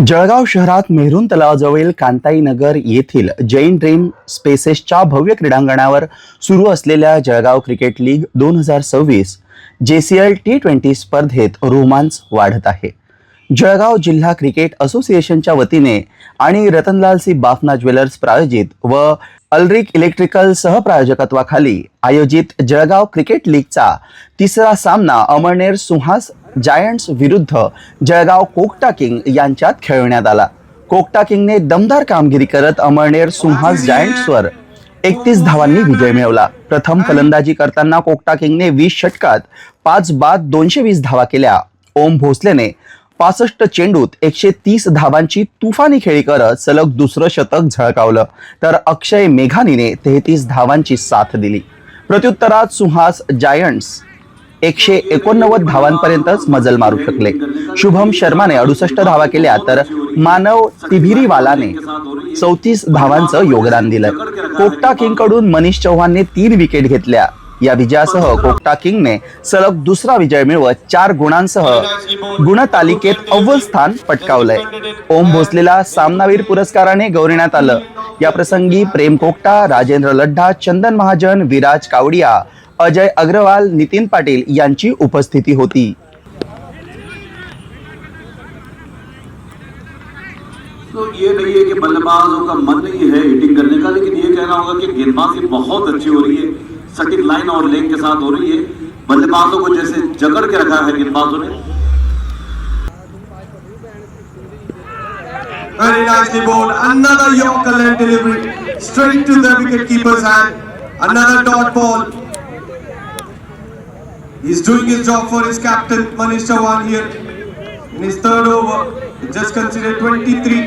जळगाव शहरात मेहरून तलावाजवळील कांताई नगर येथील जैन ड्रीम स्पेसेसच्या भव्य क्रीडांगणावर सुरू असलेल्या Jalgaon cricket league 2026 JCL T20 स्पर्धेत रोमांच वाढत आहे. जळगाव जिल्हा क्रिकेट असोसिएशनच्या वतीने आणि रतनलाल सी बाफना ज्वेलर्स प्रायोजित व अल्रिक इलेक्ट्रिकल सहप्रायोजकत्वाखाली आयोजित जळगाव क्रिकेट लीगचा तिसरा सामना अमळनेर सुहास जायंट्स विरुद्ध जळगाव कोकटा किंग यांच्यात खेळवण्यात आला. कोकटा किंगने दमदार कामगिरी करत अमळनेर सुहास जायंट्सवर 31 धावांनी विजय मिळवला. प्रथम फलंदाजी करताना कोकटा किंगने 20 षटकात 5 बाद 220 धावा केल्या. ओम भोसलेने 65 चेंडूत 130 धावांची तुफानी खेळी करत सलग दुसरं शतक झळकावलं, तर अक्षय मेघानीने 33 धावांची साथ दिली. प्रत्युत्तरात सुहास जायंट्स 189 धावांपर्यंतच मजल मारू शकले. शुभम शर्माने 68 धावा केल्या, तर मानव तिभिरीवालाने 34 धावांचं योगदान दिलं. कोकटा किंग कडून मनीष चव्हाणने 3 विकेट घेतल्या. या विजयासह कोकटा किंगने सलग दुसरा विजय मिळवत 4 गुणांसह गुणतालिकेत अव्वल स्थान पटकावलंय. ओम भोसलेला सामनावीर पुरस्काराने गौरवण्यात आलं. या प्रसंगी प्रेम कोकटा, राजेंद्र लड्ढा, चंदन महाजन, विराज कावडिया, अजय अग्रवाल, नितीन पाटील यांची उपस्थिती होती. तो ये नहीं है कि बल्लेबाजों का मन नहीं है हिटिंग करने का, लेकिन ये कहना होगा कि गेंदबाजी बहुत अच्छी हो रही है, सटीक लाइन और लेग के साथ हो रही है. बल्लेबाजों को जैसे जकड़ के रखा है गेंदबाजों ने. Very nicely bowled. Another Yorker led delivery straight to the wicket keeper's hand. Another dot ball. He's doing his job for his captain Manish Chauhan here in his third over. He just considered 23.